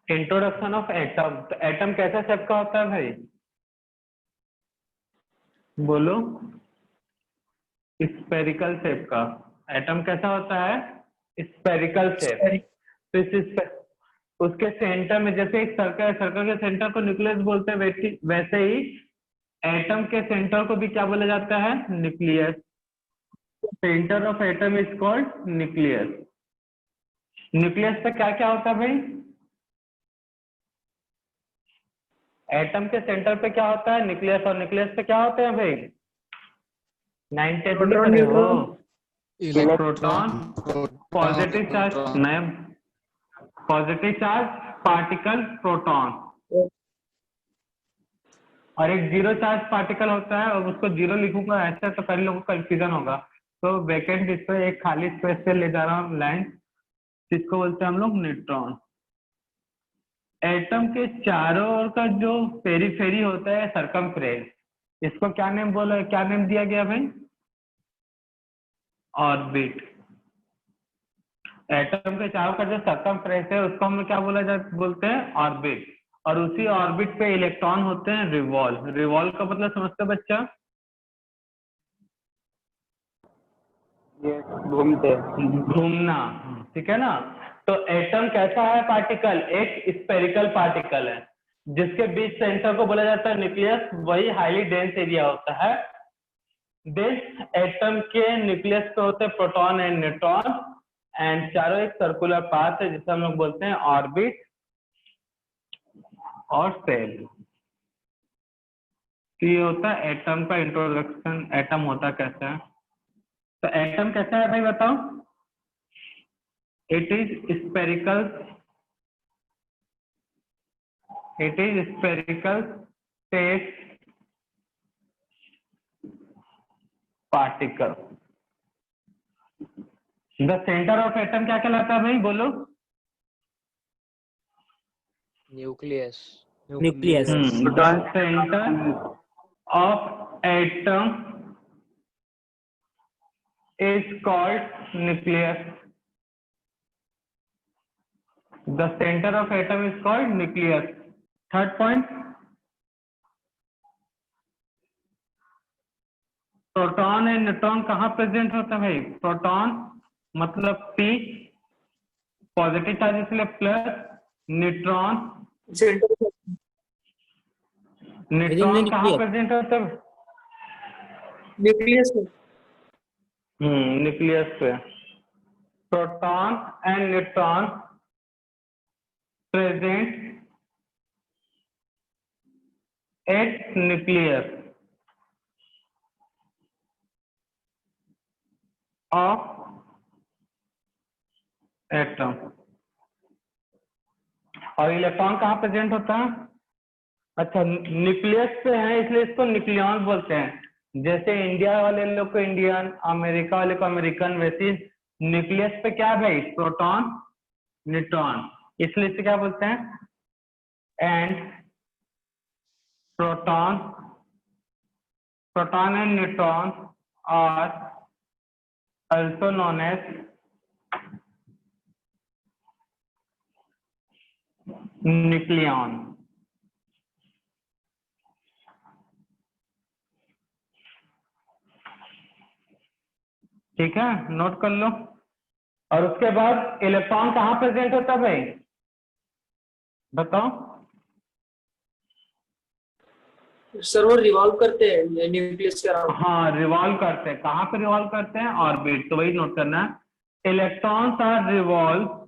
Introduction of atom. तो atom कैसा shape का होता है भाई? बोलो। स्पेरिकल शेप का। एटम कैसा होता है? Spherical shape. तो उसके सेंटर में जैसे एक सर्कल है, सर्कल के सेंटर को न्यूक्लियस बोलते हैं, वैसे ही एटम के सेंटर को भी क्या बोला जाता है? Nucleus. Centre of atom is called nucleus. Nucleus पे क्या क्या होता है भाई? एटम के सेंटर पे क्या होता है? न्यूक्लियस। और न्यूक्लियस पे क्या होते हैं भाई? 9 नहीं पढ़े हो? Proton, positive charge, ma'am positive charge particle proton, और एक जीरो चार्ज पार्टिकल होता है, और उसको जीरो लिखूंगा ऐसे तो पहले लोगों को कंफ्यूजन होगा, तो वैकेंट इस पे एक खाली स्पेस से ले जा रहा हूँ लाइन, जिसको बोलते हैं हम लोग न्यूट्रॉन। एटम के चारों ओर का जो पेरीफेरी होता है, सरकमफ्रेंस, इसको क्या नेम बोला, क्या नेम दिया गया भाई? ऑर्बिट। एटम के चारों का जो सरकमफ्रेंस है उसको हम क्या बोलते हैं? ऑर्बिट। और उसी ऑर्बिट पे इलेक्ट्रॉन होते हैं रिवॉल्व। रिवॉल्व का मतलब समझते हो बच्चा? घूमते, घूमना, ठीक है ना। तो एटम कैसा है पार्टिकल? एक स्पेरिकल पार्टिकल है, जिसके बीच सेंटर को बोला जाता है न्यूक्लियस, वही हाईली डेंस एरिया होता है। दिस एटम के न्यूक्लियस पे होते हैं प्रोटॉन एंड न्यूट्रॉन, एंड चारों एक सर्कुलर पाथ है जिसे हम लोग बोलते हैं ऑर्बिट और सेल। तो ये होता है एटम का इंट्रोडक्शन। एटम होता कैसा है? तो एटम कैसा है भाई बताओ? It is spherical, it is spherical space particle. The centre of atom क्या कहलाता है भाई? बोलो। Nucleus. Nucleus. The centre of atom is called nucleus. The center of atom is called nucleus. Third point, proton and neutron कहाँ present होता है भाई? Proton मतलब P, पॉजिटिव चार्ज इसलिए प्लस, न्यूट्रॉन, न्यूट्रॉन कहाँ प्रेजेंट होता है? न्यूक्लियस में। न्यूक्लियस पे। Proton and neutron present at nucleus of atom. और इलेक्ट्रॉन कहाँ प्रेजेंट होता है? अच्छा, न्यूक्लियस पे है इसलिए इसको न्यूक्लियॉन बोलते हैं। जैसे इंडिया वाले लोग को इंडियन, अमेरिका वाले को अमेरिकन, वैसे न्यूक्लियस पे क्या है भाई? प्रोटॉन न्यूट्रॉन, इसलिए इसे क्या बोलते हैं? And proton, proton and neutron are also known as nucleon. ठीक है, नोट कर लो। और उसके बाद इलेक्ट्रॉन कहाँ प्रेजेंट होता है भाई? बताओ। सर वो रिवॉल्व करते हैं न्यूक्लियस के अराउंड। हाँ, रिवॉल्व करते हैं। कहाँ पे रिवॉल्व करते हैं? ऑर्बिट। तो वही नोट करना है। Electrons are revolve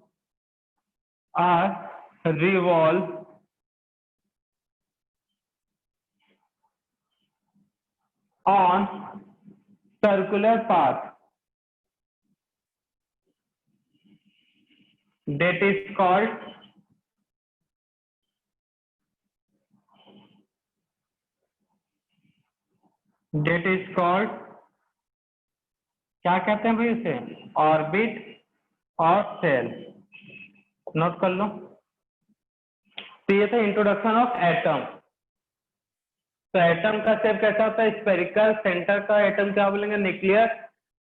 on circular path that is called क्या कहते हैं भाई उसे? ऑर्बिट और सेल। नोट कर लो। तो ये था इंट्रोडक्शन ऑफ एटम। तो एटम का शेप कैसा होता है? स्पेरिकल। सेंटर का एटम क्या बोलेंगे? न्यूक्लियस।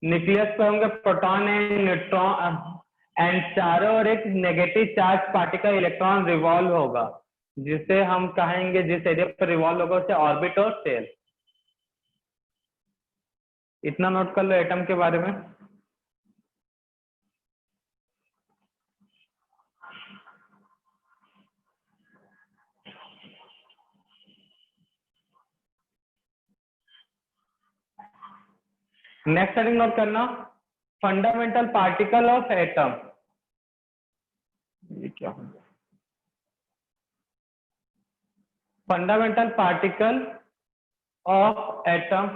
न्यूक्लियस पे होंगे प्रोटॉन एंड न्यूट्रॉन, एंड चारों ओर एक negative charge particle electron revolve होगा, जिसे हम कहेंगे, जिस एरिया पर रिवॉल्व होगा उसे ऑर्बिट और शेल। इतना नोट कर लो एटम के बारे में। नेक्स्ट हेडिंग नोट करना, फंडामेंटल पार्टिकल ऑफ एटम। ये क्या हो गया? Fundamental particle of atom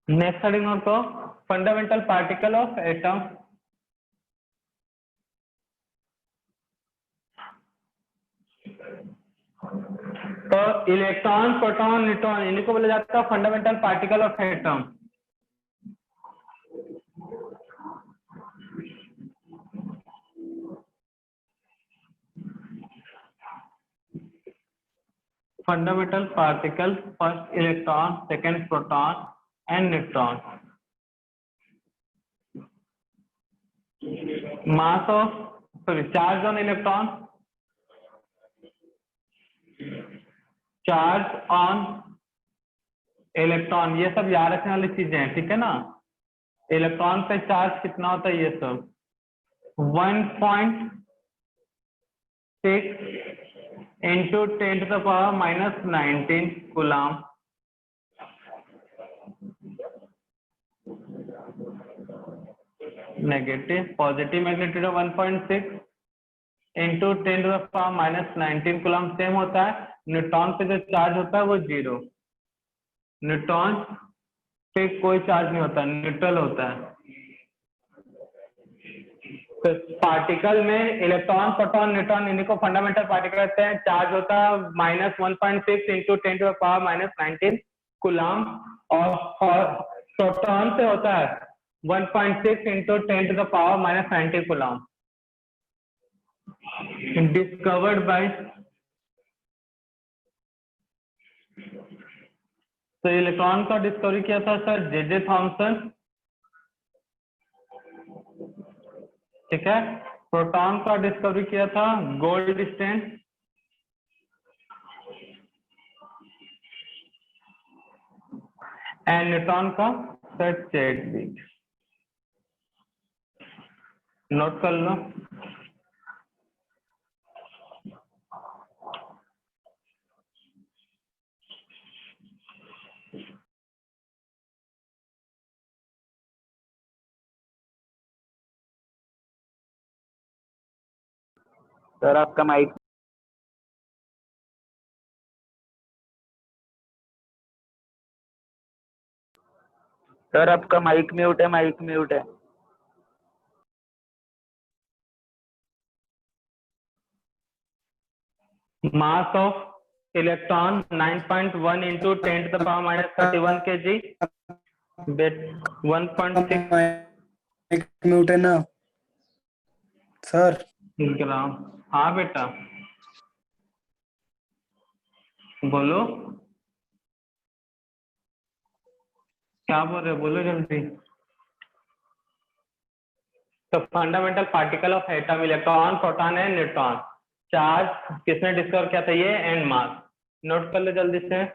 next heading note करो, फंडामेंटल पार्टिकल ऑफ एटम। तो इलेक्ट्रॉन, प्रोटॉन, न्यूट्रॉन, इन्हीं को बोला जाता है fundamental particle of atom. Fundamental particle, first electron, second proton and neutron. Mass of, sorry, charge on electron, charge on electron, ये सब याद रखने वाली चीजें हैं, ठीक है ना। इलेक्ट्रॉन पे चार्ज कितना होता है, ये सब 1.6 into 10⁻⁻19 coulomb. Negative, positive magnitude 1.6 into 10⁻⁻19 coulomb same होता है। न्यूट्रॉन पे जो चार्ज होता है वो 0, न्यूट्रॉन पे कोई चार्ज नहीं होता, न्यूट्रल होता है। तो पार्टिकल में इलेक्ट्रॉन, प्रोटॉन, न्यूट्रॉन, इन्हीं को फंडामेंटल पार्टिकल कहते हैं। चार्ज होता है -1.6 इंटू 10⁻⁻19 कूलम, और प्रोटॉन से होता है 1.6 इंटू 10⁻⁻19 कूलम। डिस्कवर्ड बाय, तो इलेक्ट्रॉन का डिस्कवरी किया था सर जे थॉमसन, ठीक है। प्रोटॉन का डिस्कवरी किया था गोल्डस्टीन, एंड न्यूट्रॉन का सर चैडविक। नोट कर लो। सर आपका माइक, सर आपका माइक म्यूट है, माइक म्यूट है। Mass of electron 9.1 into 10⁻31 kg, 1.6 mute है ना सर? ग्राम। हाँ बेटा बोलो, क्या बोल रहे हो, बोलो जल्दी। तो fundamental particle of atom, electron, proton and neutron. Charge किसने डिस्कवर किया था, ये, एंड मास। नोट कर लो जल्दी से।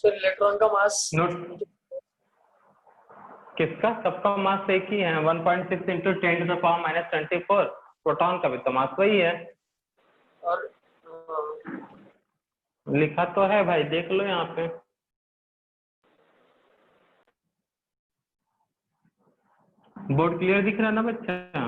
सर इलेक्ट्रॉन का मास नोट, किसका, सबका मास एक ही है, 1.6 इंटू 10⁻⁻24। प्रोटॉन का भी तो मास वही है, और लिखा तो है भाई, देख लो यहाँ पे। बोर्ड क्लियर दिख रहा है ना बच्चा?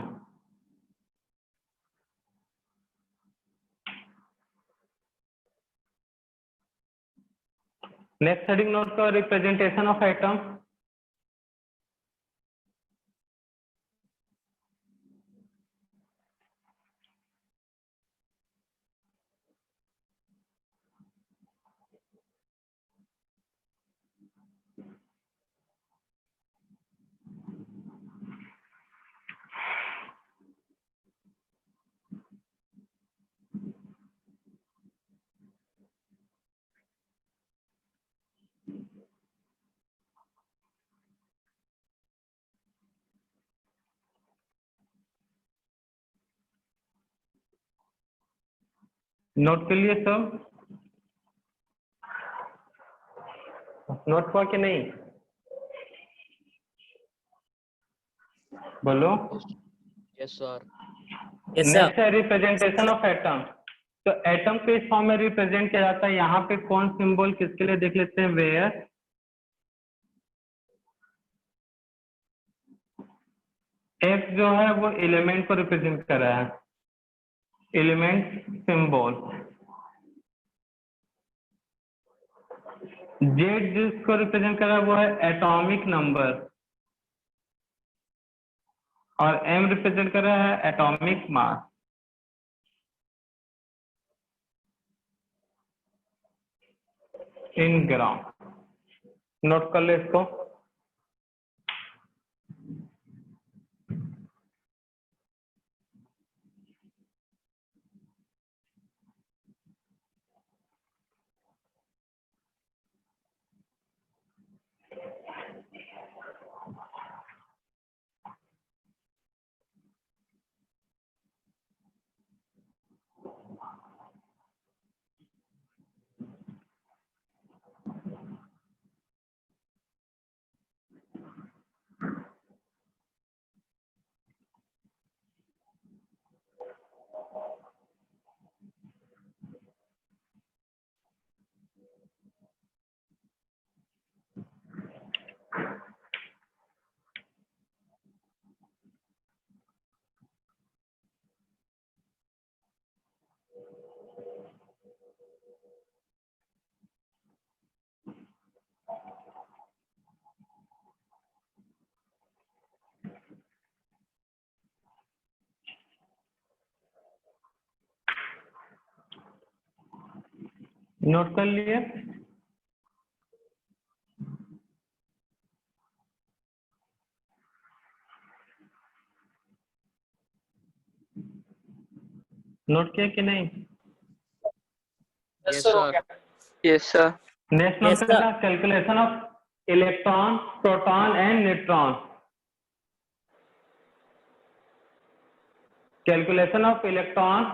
नेक्स्ट हेडिंग नोट करो, रिप्रेजेंटेशन ऑफ एटम। नोट कर लिए सब? नोट हुआ कि नहीं? बोलो। Yes, sir. नेक्स्ट है रिप्रेजेंटेशन ऑफ एटम। तो एटम को इस फॉर्म में रिप्रेजेंट किया जाता है। यहाँ पे कौन सिंबल किसके लिए देख लेते हैं। वेयर एफ जो है वो एलिमेंट को रिप्रेजेंट कर रहा है, एलिमेंट सिंबल। जेड जिसको रिप्रेजेंट कर रहा है वो है एटॉमिक नंबर, और एम रिप्रेजेंट कर रहा है एटॉमिक मास। इन ग्राम नोट कर ले इसको। नोट कर लिए? नोट किया कि नहीं? Yes, sir. Yes sir. Next note करना calculation of electron, proton and neutron. Calculation of electron,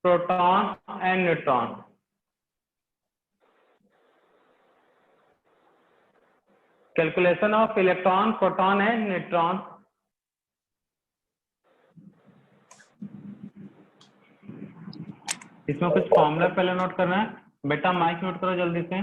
proton and neutron. Calculation of electron, proton and neutron. इसमें कुछ फॉर्मूला पहले नोट करना है। बेटा माइक नोट करो जल्दी से।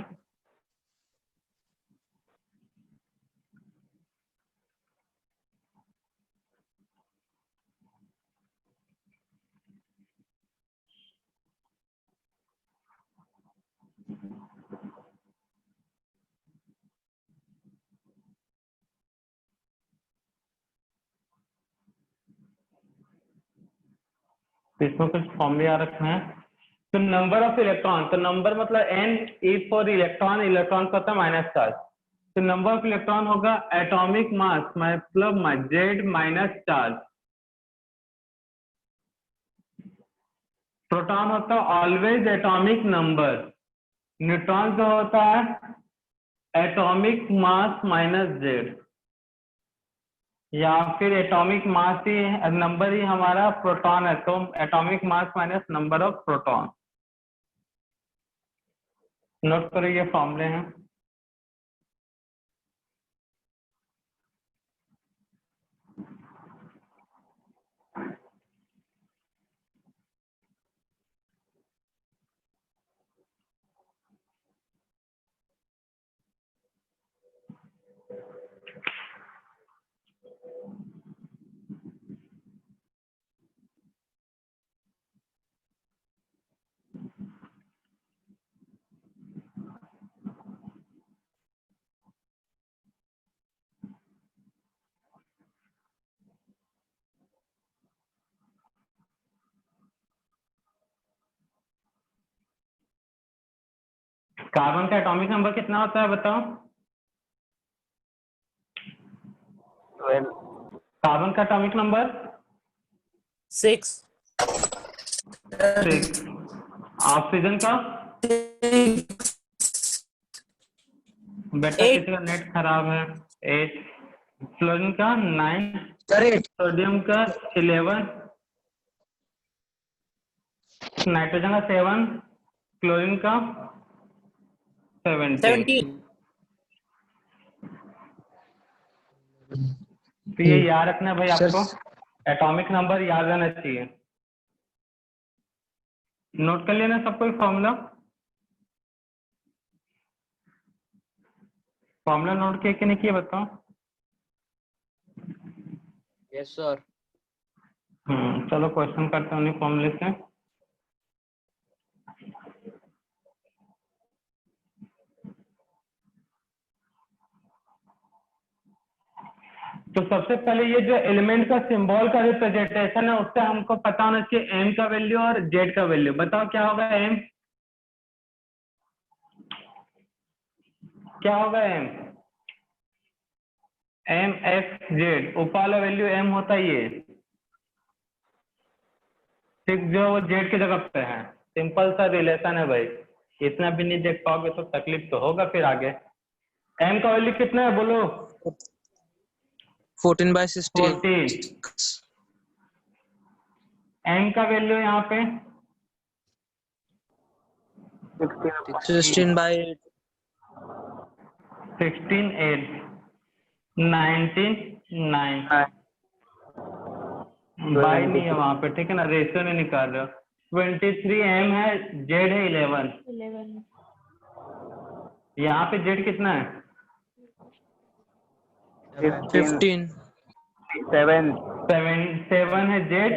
तो इसमें कुछ फॉर्मूले याद रखना है। तो नंबर ऑफ इलेक्ट्रॉन, तो नंबर मतलब N is for electron, electron का होता है माइनस चार्ज। तो नंबर ऑफ इलेक्ट्रॉन होगा एटॉमिक मास मतलब जेड माइनस चार्ज। प्रोटॉन होता है ऑलवेज एटॉमिक नंबर। न्यूट्रॉन जो होता है एटॉमिक मास माइनस जेड, या फिर एटॉमिक मास ही नंबर ही हमारा प्रोटॉन है, तो atomic mass minus number of proton. Note करो ये फॉर्मूले हैं। कार्बन का एटॉमिक नंबर कितना होता है बताओ? 12 कार्बन का एटॉमिक नंबर 6 6। ऑक्सीजन का? बेटा 8 किसी का नेट खराब है। 8। फ्लोरीन का 9। सर 8 सोडियम का 11। नाइट्रोजन का 7। क्लोरीन का 17। 17 तो ये याद रखना है भाई सर आपको, एटॉमिक नंबर याद रहना चाहिए। नोट कर लेना सब कोई फॉर्मूला। फॉर्मूला नोट किया कि नहीं किया बताओ? Yes, sir. चलो क्वेश्चन करते हैं उन्हीं फॉर्मूले से। तो सबसे पहले ये जो एलिमेंट का सिंबल का रिप्रेजेंटेशन है उससे हमको पता होना चाहिए एम का वैल्यू और जेड का वैल्यू। बताओ क्या होगा एम? क्या होगा एम? एम एफ जेड, ऊपर वाला वैल्यू एम होता ही है, ठीक, जो वो जेड की जगह पे है। सिंपल सा रिलेशन है भाई, इतना भी नहीं देख पाओगे तो तकलीफ तो होगा फिर आगे। एम का वैल्यू कितना है बोलो? 14/16 14। एम का वैल्यू यहाँ पे 16/8 16 8 19 9। बाई नहीं है वहां पे, ठीक है ना, रेशियो नहीं निकाल रहे हो। 23 एम है, जेड है 11। यहाँ पे जेड कितना है? 15 7 7 है जेड,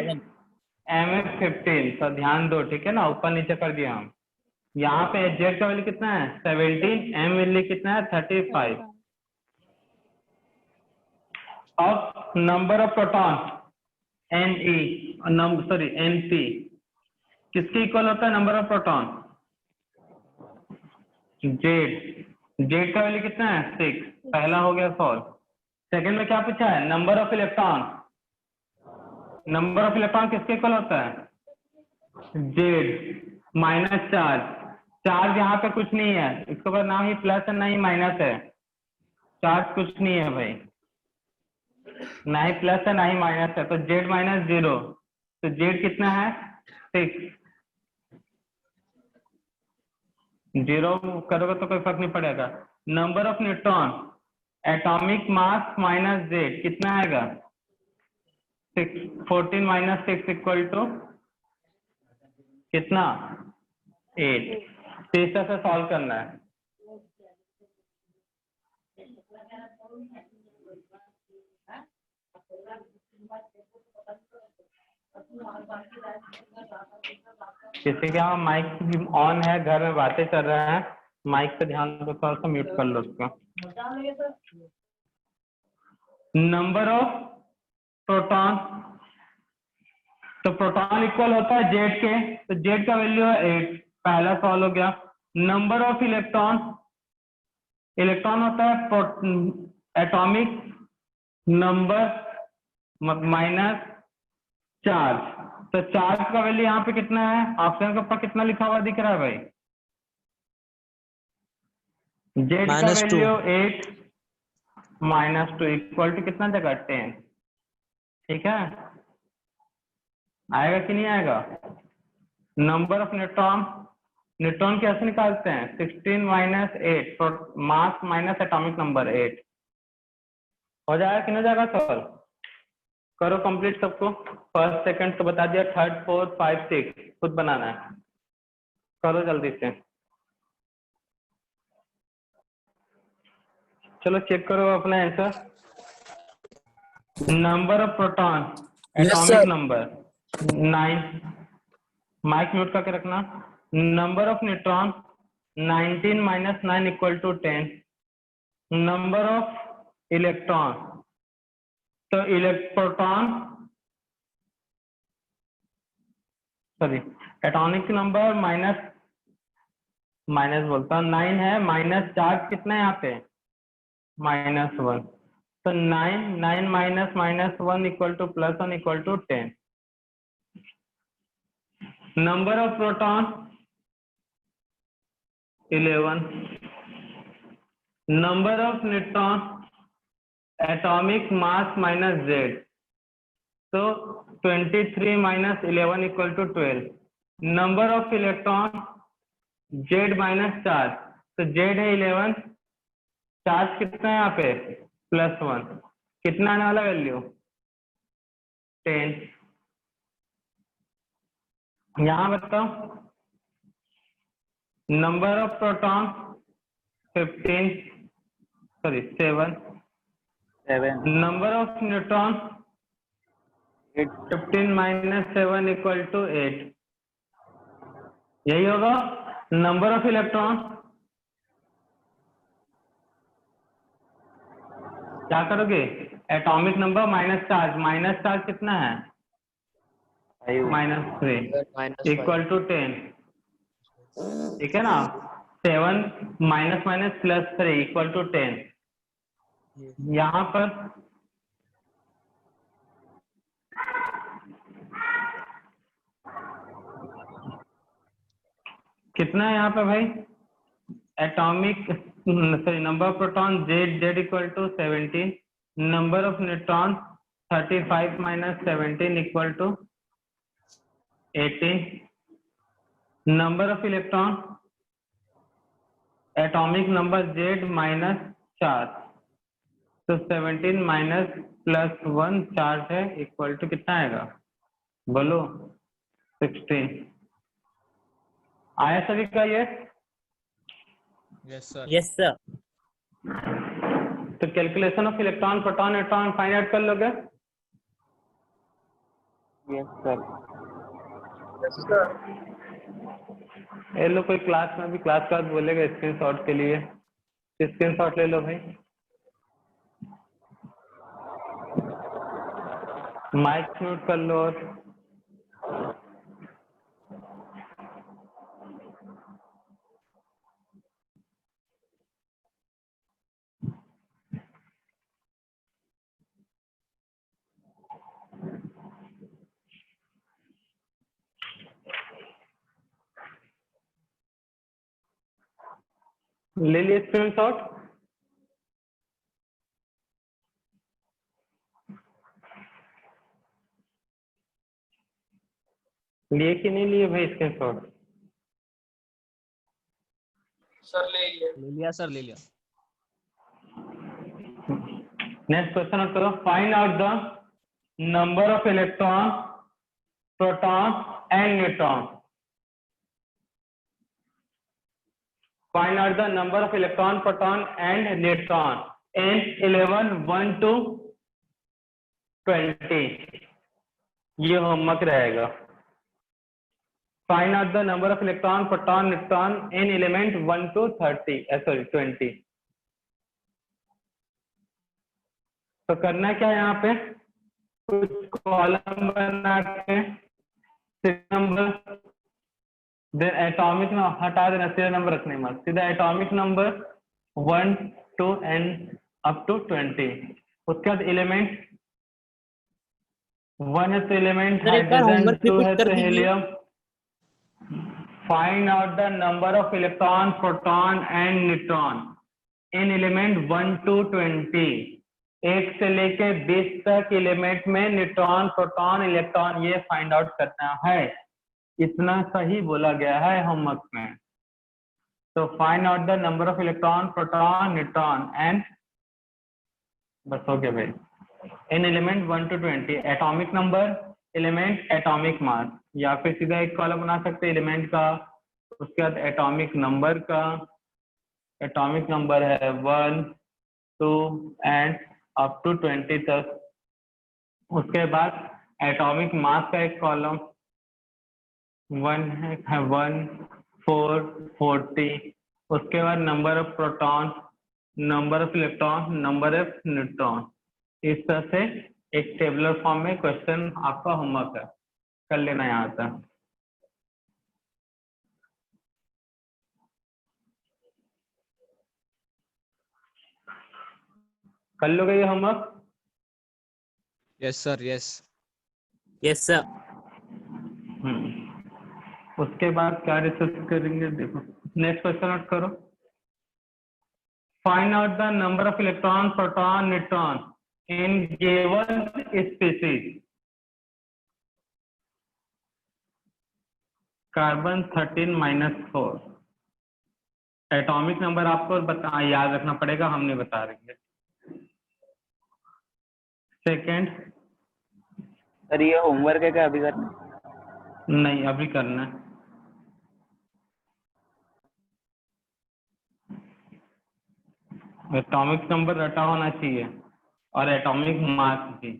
एम है 15। तो ध्यान दो, ठीक है ना, ऊपर नीचे कर दिया हम। यहाँ पे जेड का वैल्यू कितना है? 17। एम वैल्यू कितना है? 35। अब नंबर ऑफ प्रोटॉन Np किसके इक्वल होता है नंबर ऑफ प्रोटॉन? जेड का वैल्यू कितना है? 6। पहला हो गया सॉल्व। सेकंड में क्या पूछा है? Number of electron. Number of electron किसके इक्वल होता है? Z minus charge. चार्ज यहाँ पे कुछ नहीं है, इसके बाद ना ही प्लस है ना ही माइनस है, चार्ज कुछ नहीं है भाई, ना ही प्लस है ना ही माइनस है, तो जेड माइनस 0। तो जेड कितना है? 6। 0 करोगे तो कोई फर्क नहीं पड़ेगा। Number of neutron, atomic mass minus Z कितना आएगा? 6। 14 माइनस 6 इक्वल टू कितना? 8। तीसरा से सॉल्व करना है। किसी का माइक ऑन है, घर में बातें कर रहे हैं, माइक पे ध्यान दो, थोड़ा सा म्यूट कर लो उसको। नंबर ऑफ प्रोटॉन, तो प्रोटॉन इक्वल होता है जेड के, तो जेड का वैल्यू है 8। पहला सॉल्व हो गया। नंबर ऑफ इलेक्ट्रॉन, इलेक्ट्रॉन होता है एटॉमिक नंबर माइनस चार्ज, तो चार्ज का वैल्यू यहाँ पे कितना है? ऑप्शन के ऊपर कितना लिखा हुआ दिख रहा है भाई? जेड का -2 वैल्यू 8 -2 इक्वल टू कितना जगह? 10। ठीक है, आएगा कि नहीं आएगा? नंबर ऑफ न्यूट्रॉन, न्यूट्रॉन कैसे निकालते हैं? 16 माइनस 8, मास माइनस एटॉमिक नंबर 8। हो जाएगा कि नहीं जाएगा सवाल? करो कंप्लीट सबको। फर्स्ट सेकंड तो बता दिया, थर्ड फोर्थ 5 6 खुद बनाना है, करो जल्दी से। चलो चेक करो अपना answer. Number of proton, atomic number 9, mic mute करके रखना। Number of neutron 19 minus 9 equal to 10। Number of electron, तो proton sorry atomic number minus minus बोलता हूँ 9 है, माइनस चार्ज कितना है यहाँ पे, -1। तो 9 minus -1 equal to +1 equal to 10। Number of proton 11, number of neutron, atomic mass minus z, तो 23 minus 11 equal to 12। Number of electron z minus charge, तो z है 11, चार्ज कितना है यहाँ पे +1, कितना आने वाला वैल्यू 10। यहाँ बताओ number of proton 7, seven number of neutron 15 minus 7 equal to 8, यही होगा। नंबर ऑफ इलेक्ट्रॉन क्या करोगे, एटॉमिक नंबर माइनस चार्ज कितना है -3 minus इक्वल टू 10, ठीक है ना। 7 माइनस माइनस +3 इक्वल टू 10। यहाँ पर कितना है यहाँ पे भाई, atomic number of proton z equal to 17, number of neutron 35 minus 17 equal to 18, number of electron, atomic number z minus charge, तो 17 माइनस +1 चार्ज है इक्वल टू कितना आएगा बोलो 16। आया सभी का ये, Yes, sir. Yes, sir. तो calculation of electron proton neutron find out कर लोगे। Yes sir. ये लो कोई क्लास में भी क्लास के बाद बोलेगा स्क्रीनशॉट के लिए, स्क्रीनशॉट ले लो भाई। माइक म्यूट कर लो और ले लिए स्क्रीनशॉट। लिए कि नहीं लिए भाई स्क्रीनशॉट? सर ले लिया। ले लिया सर, ले लिया। नेक्स्ट क्वेश्चन नोट करो, find out the number of electron proton and neutron. Find out the number of electron, proton, and neutron in 11, 1 to 20. ये होमवर्क रहेगा। Find out the number of electron, proton, neutron in element 1 to 20. तो करना क्या है यहाँ पे, कुछ column बना के नंबर, देन एटॉमिक हटा देना, सीधा नंबर रखने मत, सीधा atomic number 1 2 and up to 20। उसके बाद एलिमेंट 1 है तो एलिमेंट सर, एक बार हाइड्रोजन, homework 2 repeat है कर तो दीजिए। Helium. Find out the number of electron, proton and neutron in element 1 to 20। 1 से लेके 20 तक एलिमेंट में न्यूट्रॉन, प्रोटॉन, इलेक्ट्रॉन ये फाइंड आउट करना है। इतना सही बोला गया है होमवर्क में। तो find out the number of electron, proton, neutron and बस हो गया भाई in element 1 to 20। Atomic number, element, atomic mass, या फिर सीधा एक कॉलम बना सकते हैं एलिमेंट का, उसके बाद एटॉमिक नंबर का। एटॉमिक नंबर है 1 2 एंड अप टू 20 तक। उसके बाद एटॉमिक मास का एक कॉलम 1 है 1 4 40। उसके बाद number of proton, number of electron, number of neutron. इस तरह से एक टेबुलर फॉर्म में क्वेश्चन आपका होमवर्क है, कर लेना यहाँ तक। कर लोगे ये homework? Yes, sir. Yes. Yes, sir. उसके बाद क्या रिसर्च करेंगे देखो। नेक्स्ट क्वेश्चन नोट करो। Find out the number of electron, proton, neutron in given species. Carbon 13-4। Atomic number आपको बता याद रखना पड़ेगा, हम नहीं बता रहे। सेकेंड, सर ये होमवर्क है क्या अभी करना? नहीं अभी करना है। एटॉमिक नंबर रटा होना चाहिए और एटॉमिक मास भी।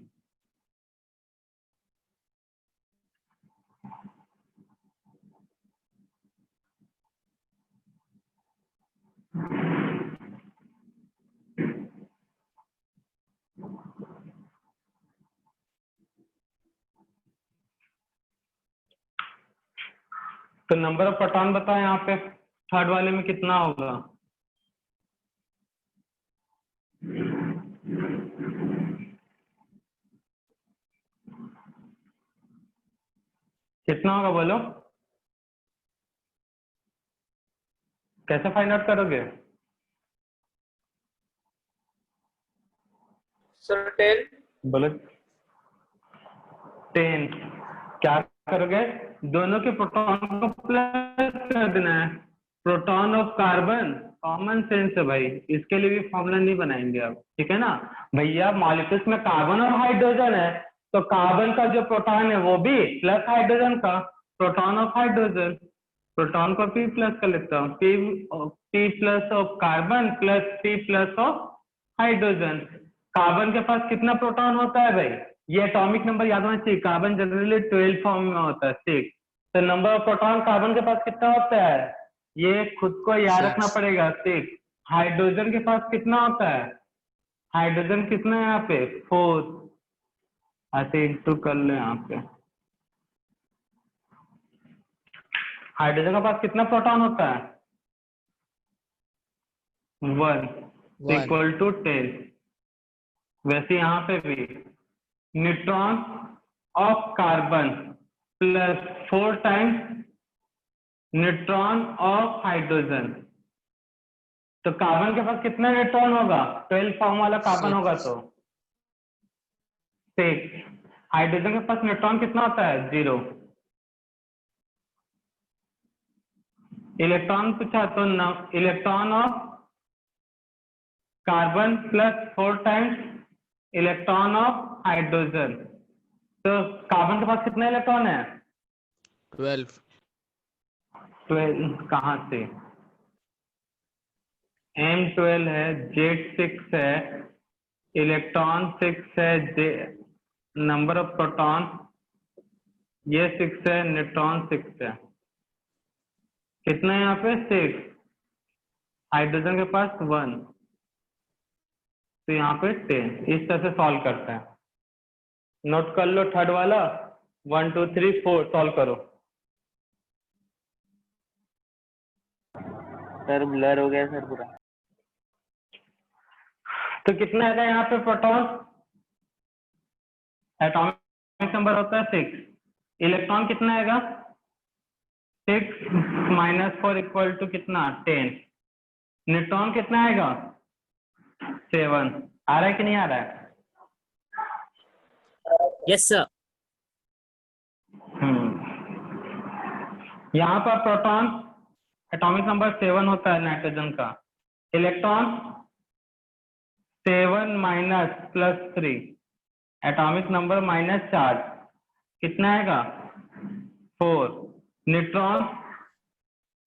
तो नंबर ऑफ प्रोटॉन बताओ यहाँ पे थर्ड वाले में कितना होगा? कितना होगा बोलो? कैसे फाइंड आउट करोगे? Sir, 10. बोलो 10। क्या करोगे? दोनों के प्रोटॉन को प्लस कर देना है। Proton of carbon, common sense है भाई, इसके लिए भी फॉर्मूला नहीं बनाएंगे अब, ठीक है ना भैया। मॉलिक्यूल्स में कार्बन और हाइड्रोजन है, तो कार्बन का जो प्रोटॉन है वो भी प्लस हाइड्रोजन का, प्रोटॉन ऑफ हाइड्रोजन। प्रोटॉन को पी प्लस कर लेता हूँ, P plus of carbon plus P plus of hydrogen. Carbon के पास कितना प्रोटॉन होता है भाई? ये एटॉमिक नंबर याद होना चाहिए। कार्बन जनरली 12 फॉर्म में होता है, 6। तो नंबर ऑफ प्रोटॉन कार्बन के पास कितना होता है? ये खुद को याद रखना 6. पड़ेगा, 6। हाइड्रोजन के पास कितना होता है? हाइड्रोजन कितना है यहाँ पे? 4। ऐसे इंटू कर लो यहाँ पे। हाइड्रोजन के पास कितना प्रोटॉन होता है? 1 1. Equal to 10। वैसे यहाँ पे भी neutron of carbon plus 4 times neutron of hydrogen. तो कार्बन के पास कितना न्यूट्रॉन होगा? 12 फॉर्म वाला कार्बन होगा तो 6। हाइड्रोजन के पास न्यूट्रॉन कितना होता है? 0। इलेक्ट्रॉन पूछा तो electron of carbon plus 4 times electron of hydrogen. तो कार्बन के पास कितना इलेक्ट्रॉन है? 12. 12 कहाँ से? M12 है, Z6 है, इलेक्ट्रॉन 6 है, नंबर ऑफ प्रोटॉन ये 6 है, न्यूट्रॉन 6 है। कितना है यहाँ पे? 6। हाइड्रोजन के पास 1, तो यहाँ पे 10। इस तरह से सॉल्व करते हैं। नोट कर लो थर्ड वाला, 1 2 3 4 सॉल्व करो। सर ब्लर हो गया सर पूरा। तो कितना है यहाँ पे प्रोटॉन? एटॉमिक नंबर होता है 6। इलेक्ट्रॉन कितना आएगा? 6 माइनस 4 इक्वल टू कितना? 10। न्यूट्रॉन कितना आएगा? 7। आ रहा है कि नहीं आ रहा है? Yes, sir. यहाँ पर प्रोटॉन एटॉमिक नंबर 7 होता है नाइट्रोजन का। Electron 7 minus plus 3, atomic number minus charge कितना आएगा? 4। Neutron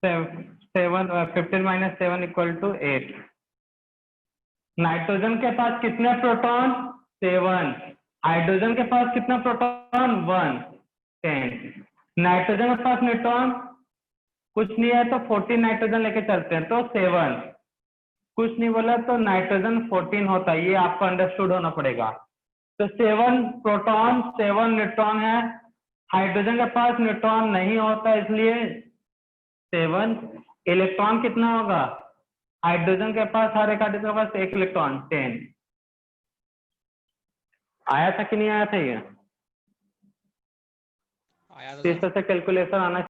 15 minus 7 equal to 8। Nitrogen के पास कितने प्रोटॉन? 7। हाइड्रोजन के पास कितना प्रोटॉन? 1 10। नाइट्रोजन के पास न्यूट्रॉन कुछ नहीं है तो 14 नाइट्रोजन लेके चलते हैं, तो 7। कुछ नहीं बोला तो नाइट्रोजन 14 होता है, ये आपको अंडरस्टूड होना पड़ेगा। तो 7 प्रोटॉन 7 न्यूट्रॉन है। हाइड्रोजन के पास न्यूट्रॉन नहीं होता इसलिए 7। इलेक्ट्रॉन कितना होगा? हाइड्रोजन के पास, हर एक हाइड्रोजन के पास 1 इलेक्ट्रॉन, 10। आया था कि नहीं आया था ये? आया तो इस था तरह से कैलकुलेशन आना